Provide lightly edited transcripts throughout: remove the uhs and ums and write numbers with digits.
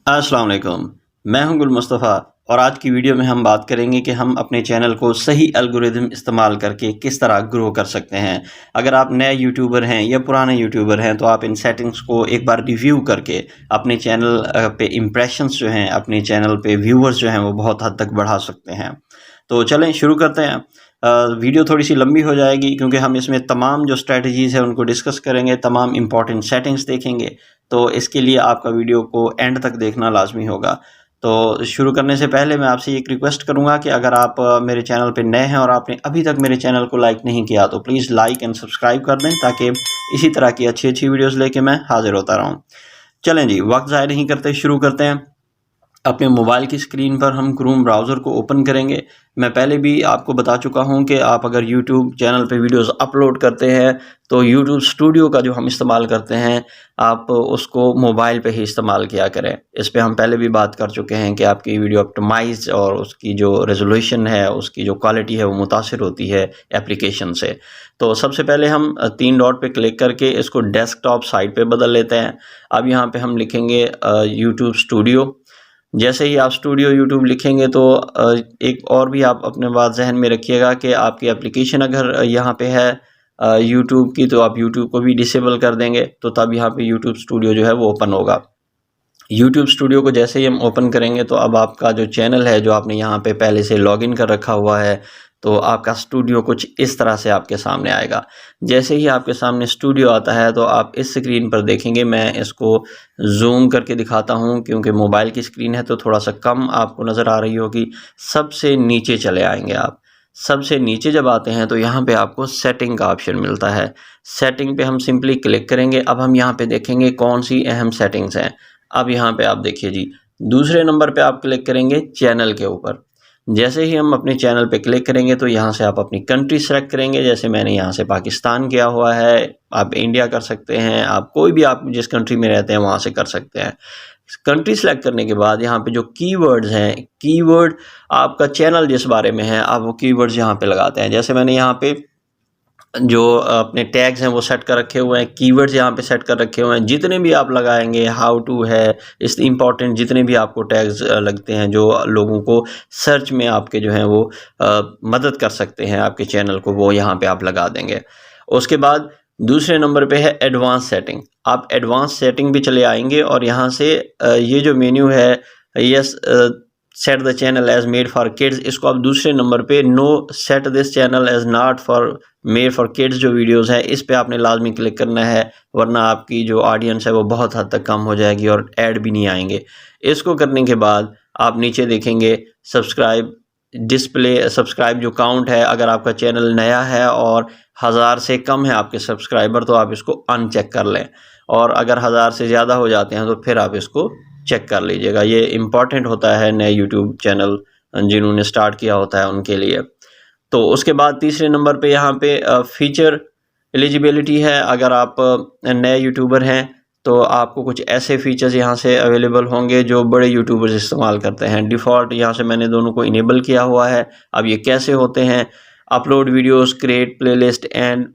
अस्सलाम वालेकुम। मैं हूं गुल मुस्तफ़ा और आज की वीडियो में हम बात करेंगे कि हम अपने चैनल को सही एल्गोरिदम इस्तेमाल करके किस तरह ग्रो कर सकते हैं। अगर आप नए यूट्यूबर हैं या पुराने यूट्यूबर हैं तो आप इन सेटिंग्स को एक बार रिव्यू करके अपने चैनल पे इम्प्रेशंस जो हैं, अपने चैनल पे व्यूअर्स जो हैं वो बहुत हद तक बढ़ा सकते हैं। तो चलें शुरू करते हैं। वीडियो थोड़ी सी लंबी हो जाएगी क्योंकि हम इसमें तमाम जो स्ट्रेटजीज़ हैं उनको डिस्कस करेंगे, तमाम इंपॉर्टेंट सेटिंग्स देखेंगे। तो इसके लिए आपका वीडियो को एंड तक देखना लाजमी होगा। तो शुरू करने से पहले मैं आपसे एक रिक्वेस्ट करूंगा कि अगर आप मेरे चैनल पे नए हैं और आपने अभी तक मेरे चैनल को लाइक नहीं किया तो प्लीज़ लाइक एंड सब्सक्राइब कर दें ताकि इसी तरह की अच्छी अच्छी वीडियोस लेके मैं हाजिर होता रहूं। चलें जी, वक्त ज़ाया नहीं करते, शुरू करते हैं। अपने मोबाइल की स्क्रीन पर हम क्रोम ब्राउज़र को ओपन करेंगे। मैं पहले भी आपको बता चुका हूं कि आप अगर यूट्यूब चैनल पे वीडियोस अपलोड करते हैं तो यूट्यूब स्टूडियो का जो हम इस्तेमाल करते हैं आप उसको मोबाइल पे ही इस्तेमाल किया करें। इस पे हम पहले भी बात कर चुके हैं कि आपकी वीडियो ऑप्टिमाइज़ और उसकी जो रेजोल्यूशन है, उसकी जो क्वालिटी है वो मुतासिर होती है एप्लीकेशन से। तो सबसे पहले हम 3 डॉट पे क्लिक करके इसको डेस्कटॉप साइड पे बदल लेते हैं। अब यहाँ पे हम लिखेंगे यूट्यूब स्टूडियो। जैसे ही आप स्टूडियो यूट्यूब लिखेंगे तो एक और भी आप अपने बात ज़हन में रखिएगा कि आपकी एप्लीकेशन अगर यहाँ पे है यूट्यूब की तो आप यूट्यूब को भी डिसेबल कर देंगे तो तब यहाँ पे यूट्यूब स्टूडियो जो है वो ओपन होगा। यूट्यूब स्टूडियो को जैसे ही हम ओपन करेंगे तो अब आपका जो चैनल है, जो आपने यहाँ पे पहले से लॉगिन कर रखा हुआ है, तो आपका स्टूडियो कुछ इस तरह से आपके सामने आएगा। जैसे ही आपके सामने स्टूडियो आता है तो आप इस स्क्रीन पर देखेंगे, मैं इसको ज़ूम करके दिखाता हूँ क्योंकि मोबाइल की स्क्रीन है तो थोड़ा सा कम आपको नज़र आ रही होगी। सबसे नीचे चले आएंगे आप। सबसे नीचे जब आते हैं तो यहाँ पे आपको सेटिंग का ऑप्शन मिलता है। सेटिंग पे हम सिंपली क्लिक करेंगे। अब हम यहाँ पे देखेंगे कौन सी अहम सेटिंग्स हैं। अब यहाँ पे आप देखिए जी, दूसरे नंबर पे आप क्लिक करेंगे चैनल के ऊपर। जैसे ही हम अपने चैनल पे क्लिक करेंगे तो यहाँ से आप अपनी कंट्री सेलेक्ट करेंगे। जैसे मैंने यहाँ से पाकिस्तान किया हुआ है, आप इंडिया कर सकते हैं, आप कोई भी आप जिस कंट्री में रहते हैं वहाँ से कर सकते हैं। कंट्री सेलेक्ट करने के बाद यहाँ पे जो कीवर्ड्स हैं, कीवर्ड आपका चैनल जिस बारे में है आप वो कीवर्ड्स यहाँ पे लगाते हैं। जैसे मैंने यहाँ पे जो अपने टैग्स हैं वो सेट कर रखे हुए हैं, कीवर्ड्स यहाँ पे सेट कर रखे हुए हैं। जितने भी आप लगाएंगे, हाउ टू है, इस इम्पॉर्टेंट जितने भी आपको टैग्स लगते हैं जो लोगों को सर्च में आपके जो हैं वो मदद कर सकते हैं आपके चैनल को, वो यहाँ पे आप लगा देंगे। उसके बाद दूसरे नंबर पे है एडवांस सेटिंग। आप एडवांस सेटिंग भी चले आएंगे और यहाँ से ये जो मेन्यू है, yes set the channel as made for kids, इसको आप दूसरे नंबर पे no set this channel as not for made for kids जो वीडियोस हैं इस पे आपने लाजमी क्लिक करना है, वरना आपकी जो ऑडियंस है वो बहुत हद तक कम हो जाएगी और ऐड भी नहीं आएंगे। इसको करने के बाद आप नीचे देखेंगे सब्सक्राइब डिस्प्ले, सब्सक्राइब जो काउंट है, अगर आपका चैनल नया है और 1000 से कम है आपके सब्सक्राइबर तो आप इसको अनचेक कर लें, और अगर 1000 से ज़्यादा हो जाते हैं तो फिर आप इसको चेक कर लीजिएगा। ये इम्पॉर्टेंट होता है नए यूट्यूब चैनल जिन्होंने स्टार्ट किया होता है उनके लिए। तो उसके बाद तीसरे नंबर पे यहाँ पे फीचर एलिजिबिलिटी है। अगर आप नए यूट्यूबर हैं तो आपको कुछ ऐसे फीचर्स यहाँ से अवेलेबल होंगे जो बड़े यूट्यूबर्स इस्तेमाल करते हैं। डिफ़ॉल्ट यहाँ से मैंने दोनों को इनेबल किया हुआ है। अब ये कैसे होते हैं? Upload videos, create playlist and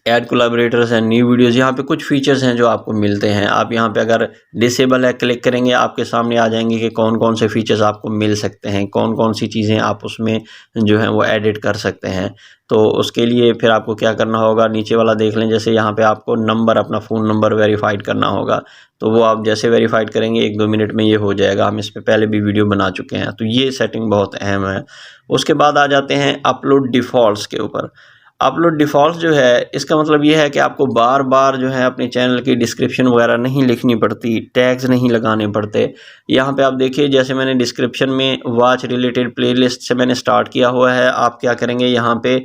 add collaborators and new videos, यहाँ पे कुछ फीचर्स हैं जो आपको मिलते हैं। आप यहाँ पे अगर डिसेबल है क्लिक करेंगे, आपके सामने आ जाएंगे कि कौन कौन से फीचर्स आपको मिल सकते हैं, कौन कौन सी चीज़ें आप उसमें जो है वो एडिट कर सकते हैं। तो उसके लिए फिर आपको क्या करना होगा, नीचे वाला देख लें। जैसे यहाँ पे आपको नंबर, अपना फ़ोन नंबर वेरीफाइड करना होगा, तो वो आप जैसे वेरीफाइड करेंगे 1-2 मिनट में ये हो जाएगा। हम इस पर पहले भी वीडियो बना चुके हैं, तो ये सेटिंग बहुत अहम है। उसके बाद आ जाते हैं अपलोड डिफ़ॉल्ट्स के ऊपर। अपलोड डिफ़ॉल्ट जो है इसका मतलब ये है कि आपको बार बार जो है अपने चैनल की डिस्क्रिप्शन वगैरह नहीं लिखनी पड़ती, टैग्स नहीं लगाने पड़ते। यहाँ पे आप देखिए, जैसे मैंने डिस्क्रिप्शन में वॉच रिलेटेड प्लेलिस्ट से मैंने स्टार्ट किया हुआ है। आप क्या करेंगे, यहाँ पे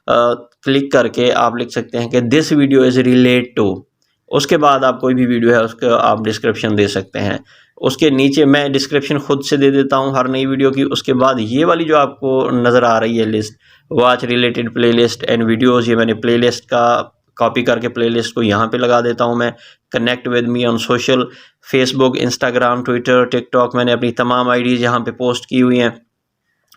क्लिक करके आप लिख सकते हैं कि this video is relate to. उसके बाद आप कोई भी वीडियो है उसका आप डिस्क्रिप्शन दे सकते हैं। उसके नीचे मैं डिस्क्रिप्शन खुद से दे देता हूँ हर नई वीडियो की। उसके बाद ये वाली जो आपको नज़र आ रही है list, watch related playlist and videos, ये मैंने प्लेलिस्ट का कॉपी करके प्लेलिस्ट को यहाँ पे लगा देता हूँ मैं। Connect with me on social, Facebook, Instagram, Twitter, TikTok, मैंने अपनी तमाम आईडीज़ यहाँ पे पोस्ट की हुई हैं।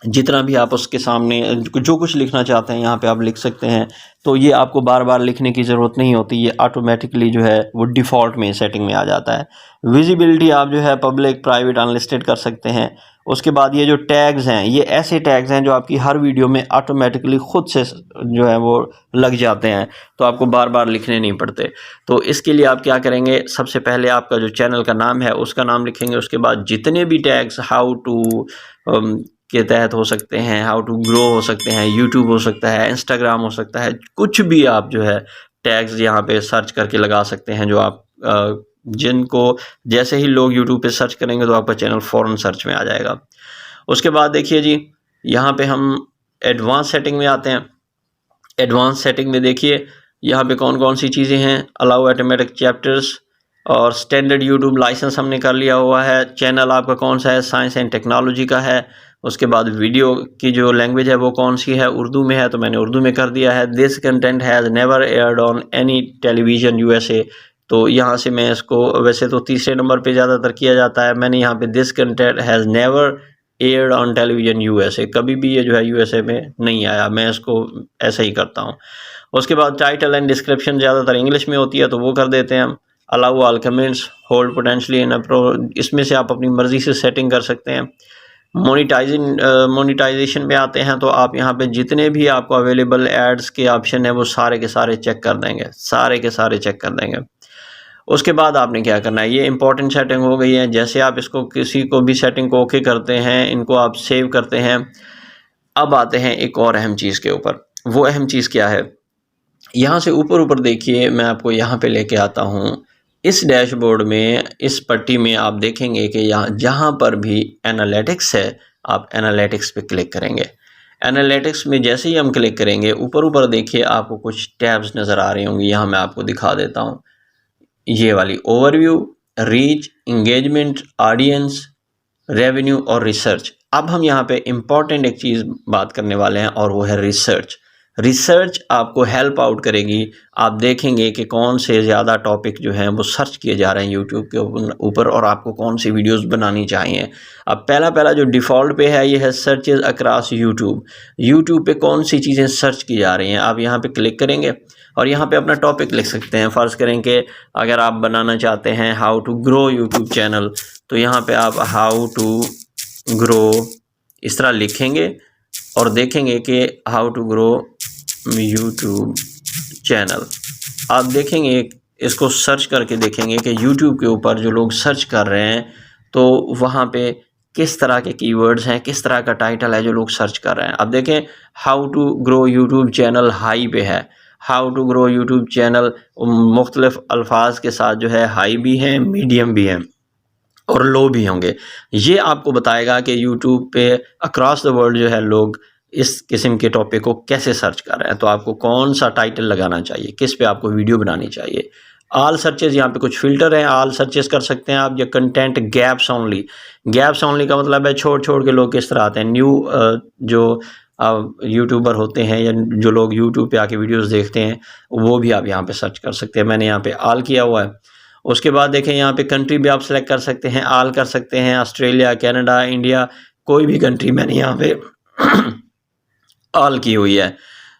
जितना भी आप उसके सामने जो कुछ लिखना चाहते हैं यहाँ पे आप लिख सकते हैं। तो ये आपको बार बार लिखने की ज़रूरत नहीं होती, ये ऑटोमेटिकली जो है वो डिफ़ॉल्ट में सेटिंग में आ जाता है। विजिबिलिटी आप जो है पब्लिक, प्राइवेट, अनलिस्टेड कर सकते हैं। उसके बाद ये जो टैग्स हैं, ये ऐसे टैग्स हैं जो आपकी हर वीडियो में ऑटोमेटिकली खुद से जो है वो लग जाते हैं, तो आपको बार बार लिखने नहीं पड़ते। तो इसके लिए आप क्या करेंगे, सबसे पहले आपका जो चैनल का नाम है उसका नाम लिखेंगे। उसके बाद जितने भी टैग्स हाउ टू के तहत हो सकते हैं, हाउ टू ग्रो हो सकते हैं, यूट्यूब हो सकता है, इंस्टाग्राम हो सकता है, कुछ भी आप जो है टैग्स यहाँ पे सर्च करके लगा सकते हैं, जो आप जिनको जैसे ही लोग यूट्यूब पे सर्च करेंगे तो आपका चैनल फ़ौरन सर्च में आ जाएगा। उसके बाद देखिए जी, यहाँ पे हम एडवांस सेटिंग में आते हैं। एडवांस सेटिंग में देखिए यहाँ पे कौन कौन सी चीज़ें हैं। अलाउ ऑटोमेटिक चैप्टर्स और स्टैंडर्ड यूट्यूब लाइसेंस हमने कर लिया हुआ है। चैनल आपका कौन सा है, साइंस एंड टेक्नोलॉजी का है। उसके बाद वीडियो की जो लैंग्वेज है वो कौन सी है, उर्दू में है तो मैंने उर्दू में कर दिया है। This content has never aired on any television USA, तो यहाँ से मैं इसको, वैसे तो तीसरे नंबर पे ज़्यादातर किया जाता है, मैंने यहाँ पे this content has never aired on television USA, कभी भी ये जो है यूएसए में नहीं आया, मैं इसको ऐसे ही करता हूँ। उसके बाद टाइटल एंड डिस्क्रिप्शन ज़्यादातर इंग्लिश में होती है तो वो कर देते हैं हम। Allow all comments, hold potentially inappropriate, इसमें से आप अपनी मर्ज़ी से सेटिंग कर सकते हैं। मोनेटाइजेशन में आते हैं तो आप यहाँ पे जितने भी आपको अवेलेबल एड्स के ऑप्शन है वो सारे के सारे चेक कर देंगे, सारे के सारे चेक कर देंगे। उसके बाद आपने क्या करना है, ये इंपॉर्टेंट सेटिंग हो गई है। जैसे आप इसको किसी को भी सेटिंग को ओके करते हैं, इनको आप सेव करते हैं। अब आते हैं एक और अहम चीज़ के ऊपर। वो अहम चीज़ क्या है, यहाँ से ऊपर ऊपर देखिए, मैं आपको यहाँ पे लेके आता हूँ। इस डैशबोर्ड में, इस पट्टी में आप देखेंगे कि यहाँ जहाँ पर भी एनालिटिक्स है, आप एनालिटिक्स पे क्लिक करेंगे। एनालिटिक्स में जैसे ही हम क्लिक करेंगे, ऊपर ऊपर देखिए आपको कुछ टैब्स नज़र आ रही होंगी। यहाँ मैं आपको दिखा देता हूँ, ये वाली overview, reach, engagement, audience, revenue और रिसर्च। अब हम यहाँ पे इम्पॉर्टेंट एक चीज़ बात करने वाले हैं और वो है रिसर्च। रिसर्च आपको हेल्प आउट करेगी। आप देखेंगे कि कौन से ज़्यादा टॉपिक जो हैं वो सर्च किए जा रहे हैं यूट्यूब के ऊपर और आपको कौन सी वीडियोस बनानी चाहिए। अब पहला जो डिफ़ॉल्ट पे है ये है सर्चेज अक्रॉस यूट्यूब। यूट्यूब पे कौन सी चीज़ें सर्च की जा रही हैं, आप यहाँ पे क्लिक करेंगे और यहाँ पे अपना टॉपिक लिख सकते हैं। फ़र्ज़ करें कि अगर आप बनाना चाहते हैं how to grow YouTube channel, तो यहाँ पे आप हाउ टू ग्रो इस तरह लिखेंगे और देखेंगे कि how to grow YouTube channel. आप देखेंगे, इसको सर्च करके देखेंगे कि यूट्यूब के ऊपर जो लोग सर्च कर रहे हैं तो वहाँ पे किस तरह के कीवर्ड्स हैं, किस तरह का टाइटल है जो लोग सर्च कर रहे हैं। अब देखें, how to grow YouTube channel high पे है। How to grow YouTube channel मुख्तलिफ अल्फाज के साथ जो है हाई भी हैं, मीडियम भी हैं और लो भी होंगे। ये आपको बताएगा कि यूट्यूब पे अक्रॉस द वर्ल्ड जो है लोग इस किस्म के टॉपिक को कैसे सर्च कर रहे हैं। तो आपको कौन सा टाइटल लगाना चाहिए, किस पे आपको वीडियो बनानी चाहिए। ऑल सर्चेज, यहाँ पे कुछ फ़िल्टर हैं, ऑल सर्चेज कर सकते हैं आप। या content gaps only, gaps only का मतलब है छोड़ छोड़ के लोग किस तरह आते हैं। न्यू जो यूट्यूबर होते हैं या जो लोग यूट्यूब पे आके वीडियोस देखते हैं वो भी आप यहाँ पे सर्च कर सकते हैं। मैंने यहाँ पे ऑल किया हुआ है। उसके बाद देखें, यहाँ पे कंट्री भी आप सेलेक्ट कर सकते हैं, ऑल कर सकते हैं, ऑस्ट्रेलिया, कनाडा, इंडिया, कोई भी कंट्री मैंने यहाँ पे ऑल की हुई है।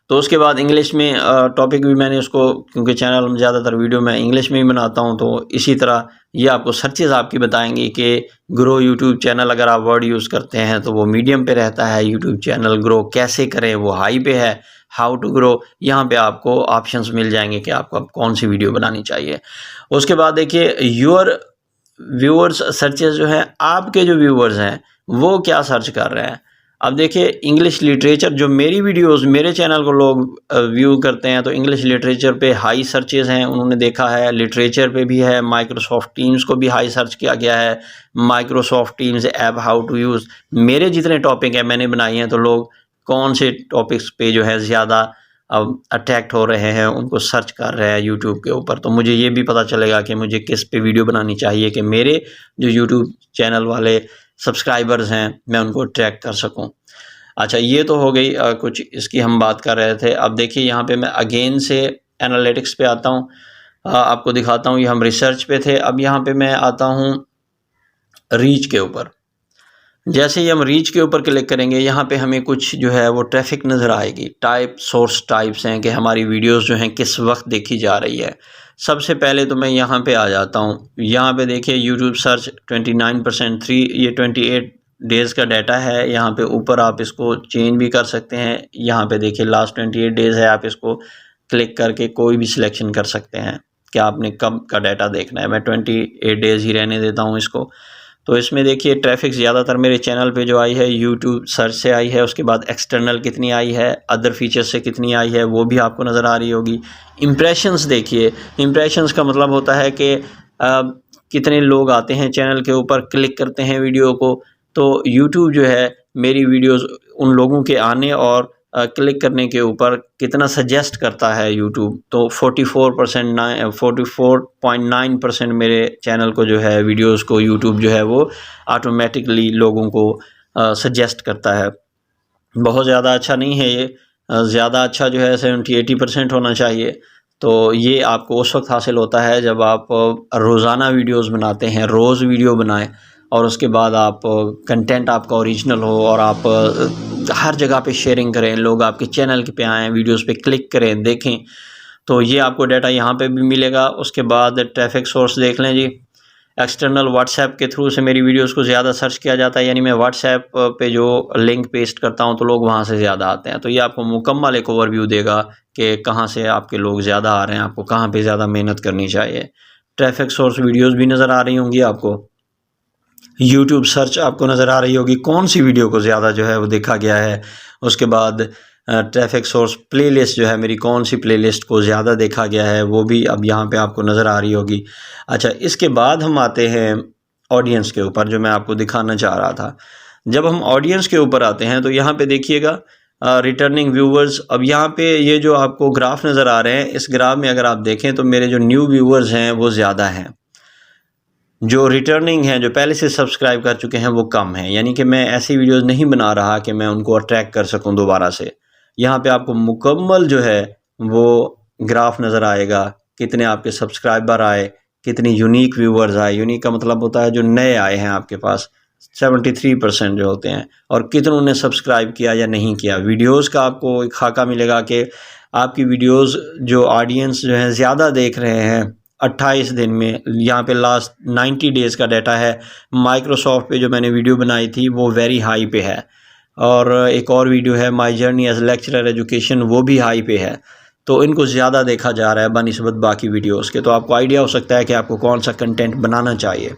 तो उसके बाद इंग्लिश में टॉपिक भी मैंने उसको, क्योंकि चैनल में ज़्यादातर वीडियो मैं इंग्लिश में ही बनाता हूँ, तो इसी तरह ये आपको सर्चेज़ आपकी बताएंगी कि ग्रो यूट्यूब चैनल अगर आप वर्ड यूज़ करते हैं तो वो मीडियम पे रहता है, यूट्यूब चैनल ग्रो कैसे करें वो हाई पे है, हाउ टू ग्रो। यहाँ पे आपको ऑप्शंस मिल जाएंगे कि आपको कौन सी वीडियो बनानी चाहिए। उसके बाद देखिए, योर व्यूअर्स सर्चेज जो है, आपके जो व्यूअर्स हैं वो क्या सर्च कर रहे हैं। अब देखिए, इंग्लिश लिटरेचर, जो मेरी वीडियोस, मेरे चैनल को लोग व्यू करते हैं तो इंग्लिश लिटरेचर पे हाई सर्चेस हैं, उन्होंने देखा है। लिटरेचर पे भी है, माइक्रोसॉफ्ट टीम्स को भी हाई सर्च किया गया है। Microsoft Teams app how to use, मेरे जितने टॉपिक हैं मैंने बनाए हैं, तो लोग कौन से टॉपिक्स पे जो है ज़्यादा अट्रैक्ट हो रहे हैं उनको सर्च कर रहे हैं यूट्यूब के ऊपर। तो मुझे ये भी पता चलेगा कि मुझे किस पे वीडियो बनानी चाहिए कि मेरे जो यूट्यूब चैनल वाले सब्सक्राइबर्स हैं मैं उनको ट्रैक कर सकूं। अच्छा, ये तो हो गई कुछ इसकी हम बात कर रहे थे। अब देखिए, यहाँ पे मैं अगेन से एनालिटिक्स पे आता हूँ, आपको दिखाता हूँ। ये हम रिसर्च पे थे, अब यहाँ पे मैं आता हूँ रीच के ऊपर। जैसे ही हम रीच के ऊपर क्लिक करेंगे, यहाँ पे हमें कुछ जो है वो ट्रैफिक नज़र आएगी। टाइप सोर्स टाइप्स हैं कि हमारी वीडियोस जो हैं किस वक्त देखी जा रही है। सबसे पहले तो मैं यहाँ पे आ जाता हूँ। यहाँ पे देखिए यूट्यूब सर्च 29% 3 ये 28 डेज़ का डाटा है। यहाँ पे ऊपर आप इसको चेंज भी कर सकते हैं। यहाँ पे देखिए लास्ट 28 डेज़ है, आप इसको क्लिक करके कोई भी सिलेक्शन कर सकते हैं कि आपने कब का डाटा देखना है। मैं 28 डेज़ ही रहने देता हूँ इसको। तो इसमें देखिए ट्रैफिक ज़्यादातर मेरे चैनल पे जो आई है यूट्यूब सर्च से आई है, उसके बाद एक्सटर्नल कितनी आई है, अदर फीचर्स से कितनी आई है वो भी आपको नज़र आ रही होगी। इम्प्रेशंस देखिए, इम्प्रेशंस का मतलब होता है कि कितने लोग आते हैं चैनल के ऊपर, क्लिक करते हैं वीडियो को। तो यूट्यूब जो है मेरी वीडियोज़ उन लोगों के आने और क्लिक करने के ऊपर कितना सजेस्ट करता है यूट्यूब। तो 44.9% मेरे चैनल को जो है वीडियोस को यूट्यूब जो है वो ऑटोमेटिकली लोगों को सजेस्ट करता है। बहुत ज़्यादा अच्छा नहीं है ये, ज़्यादा अच्छा जो है 70-80% होना चाहिए। तो ये आपको उस वक्त हासिल होता है जब आप रोज़ाना वीडियोस बनाते हैं, रोज़ वीडियो बनाएं और उसके बाद आप कंटेंट आपका ओरिजिनल हो और आप हर जगह पे शेयरिंग करें, लोग आपके चैनल पे आएँ, वीडियोस पे क्लिक करें, देखें। तो ये आपको डाटा यहाँ पे भी मिलेगा। उसके बाद ट्रैफिक सोर्स देख लें जी। एक्सटर्नल व्हाट्सएप के थ्रू से मेरी वीडियोस को ज़्यादा सर्च किया जाता है, यानी मैं व्हाट्सएप पे जो लिंक पेस्ट करता हूँ तो लोग वहाँ से ज़्यादा आते हैं। तो ये आपको मुकम्मल एक ओवरव्यू देगा कि कहाँ से आपके लोग ज़्यादा आ रहे हैं, आपको कहाँ पे ज़्यादा मेहनत करनी चाहिए। ट्रैफिक सोर्स वीडियोस भी नज़र आ रही होंगी आपको। यूट्यूब सर्च आपको नज़र आ रही होगी कौन सी वीडियो को ज़्यादा जो है वो देखा गया है। उसके बाद ट्रैफिक सोर्स प्लेलिस्ट जो है मेरी कौन सी प्लेलिस्ट को ज़्यादा देखा गया है वो भी अब यहाँ पे आपको नज़र आ रही होगी। अच्छा, इसके बाद हम आते हैं ऑडियंस के ऊपर, जो मैं आपको दिखाना चाह रहा था। जब हम ऑडियंस के ऊपर आते हैं तो यहाँ पे देखिएगा रिटर्निंग व्यूवर्स। अब यहाँ पे ये जो आपको ग्राफ नज़र आ रहे हैं, इस ग्राफ में अगर आप देखें तो मेरे जो न्यू व्यूवर्स हैं वो ज़्यादा हैं, जो रिटर्निंग हैं, जो पहले से सब्सक्राइब कर चुके हैं वो कम है। यानी कि मैं ऐसी वीडियोस नहीं बना रहा कि मैं उनको अट्रैक्ट कर सकूं दोबारा से। यहाँ पे आपको मुकम्मल जो है वो ग्राफ नज़र आएगा, कितने आपके सब्सक्राइबर आए, कितनी यूनिक व्यूवर्स आए। यूनिक का मतलब होता है जो नए आए हैं आपके पास, 73% जो होते हैं, और कितनों ने सब्सक्राइब किया या नहीं किया। वीडियोज़ का आपको एक खाका मिलेगा कि आपकी वीडियोज़ जो ऑडियंस जो है ज़्यादा देख रहे हैं 28 दिन में। यहाँ पे लास्ट 90 डेज़ का डाटा है। माइक्रोसॉफ्ट पे जो मैंने वीडियो बनाई थी वो वेरी हाई पे है, और एक और वीडियो है my journey as lecturer education, वो भी हाई पे है। तो इनको ज़्यादा देखा जा रहा है बनिस्बत बाकी वीडियोस के। तो आपको आइडिया हो सकता है कि आपको कौन सा कंटेंट बनाना चाहिए।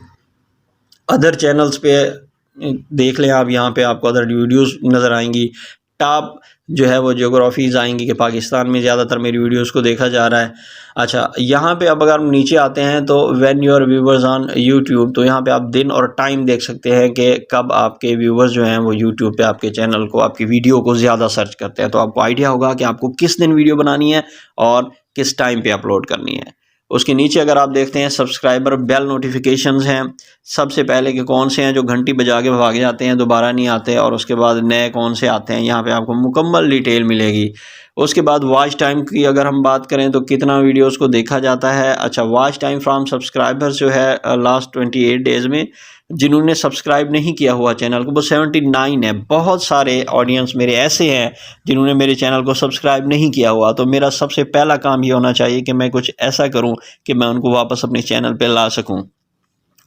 अदर चैनल्स पे देख लें आप, यहाँ पे आपको अदर वीडियोस नज़र आएंगी। टॉप जो है वो ज्योग्राफीज़ आएंगी कि पाकिस्तान में ज़्यादातर मेरी वीडियोस को देखा जा रहा है। अच्छा, यहाँ पे अब अगर हम नीचे आते हैं तो when your viewers on YouTube, तो यहाँ पे आप दिन और टाइम देख सकते हैं कि कब आपके व्यूवर्स जो हैं वो यूट्यूब पे आपके चैनल को, आपकी वीडियो को ज़्यादा सर्च करते हैं। तो आपको आइडिया होगा कि आपको किस दिन वीडियो बनानी है और किस टाइम पे अपलोड करनी है। उसके नीचे अगर आप देखते हैं सब्सक्राइबर बेल नोटिफिकेशंस हैं, सबसे पहले के कौन से हैं जो घंटी बजा के भाग जाते हैं, दोबारा नहीं आते, और उसके बाद नए कौन से आते हैं, यहाँ पे आपको मुकम्मल डिटेल मिलेगी। उसके बाद वॉच टाइम की अगर हम बात करें तो कितना वीडियोस को देखा जाता है। अच्छा, वॉच टाइम फ्रॉम सब्सक्राइबर्स जो है लास्ट 28 डेज़ में जिन्होंने सब्सक्राइब नहीं किया हुआ चैनल को, वो 79 है। बहुत सारे ऑडियंस मेरे ऐसे हैं जिन्होंने मेरे चैनल को सब्सक्राइब नहीं किया हुआ। तो मेरा सबसे पहला काम ये होना चाहिए कि मैं कुछ ऐसा करूं कि मैं उनको वापस अपने चैनल पे ला सकूं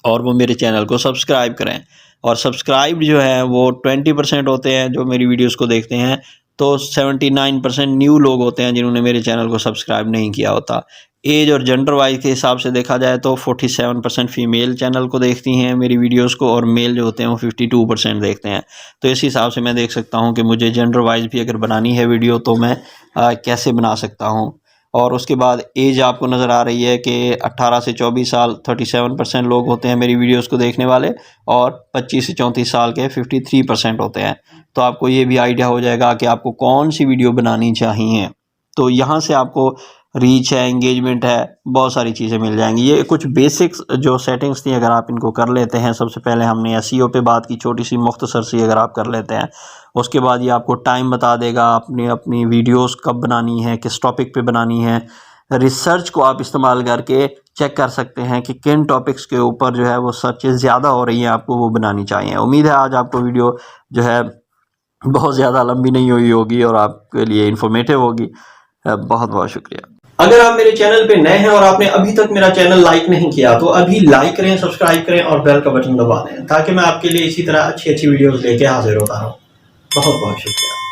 और वो मेरे चैनल को सब्सक्राइब करें। और सब्सक्राइब जो है वो 20% होते हैं जो मेरी वीडियोस को देखते हैं, तो 79% न्यू लोग होते हैं जिन्होंने मेरे चैनल को सब्सक्राइब नहीं किया होता। एज और जेंडर वाइज के हिसाब से देखा जाए तो 47% फ़ीमेल चैनल को देखती हैं मेरी वीडियोस को, और मेल जो होते हैं वो 52% देखते हैं। तो इस हिसाब से मैं देख सकता हूँ कि मुझे जेंडर वाइज भी अगर बनानी है वीडियो तो मैं कैसे बना सकता हूँ। और उसके बाद एज आपको नज़र आ रही है कि 18 से 24 साल 37% लोग होते हैं मेरी वीडियोस को देखने वाले, और 25 से 34 साल के 53% होते हैं। तो आपको ये भी आइडिया हो जाएगा कि आपको कौन सी वीडियो बनानी चाहिए। तो यहाँ से आपको रीच है, एंगेजमेंट है, बहुत सारी चीज़ें मिल जाएंगी। ये कुछ बेसिक्स जो सेटिंग्स थी, अगर आप इनको कर लेते हैं, सबसे पहले हमने एसईओ पे बात की छोटी सी मुख्तसर सी, अगर आप कर लेते हैं, उसके बाद ये आपको टाइम बता देगा अपनी वीडियोस कब बनानी है, किस टॉपिक पे बनानी है, रिसर्च को आप इस्तेमाल करके चेक कर सकते हैं कि किन टॉपिक्स के ऊपर जो है वो सर्चेस ज़्यादा हो रही हैं, आपको वो बनानी चाहिए। उम्मीद है आज आपको वीडियो जो है बहुत ज़्यादा लंबी नहीं हुई होगी और आपके लिए इन्फॉर्मेटिव होगी। बहुत बहुत शुक्रिया। अगर आप मेरे चैनल पे नए हैं और आपने अभी तक मेरा चैनल लाइक नहीं किया तो अभी लाइक करें, सब्सक्राइब करें और बेल का बटन दबा दें ताकि मैं आपके लिए इसी तरह अच्छी अच्छी वीडियोस लेके हाजिर होता रहूं। बहुत बहुत शुक्रिया।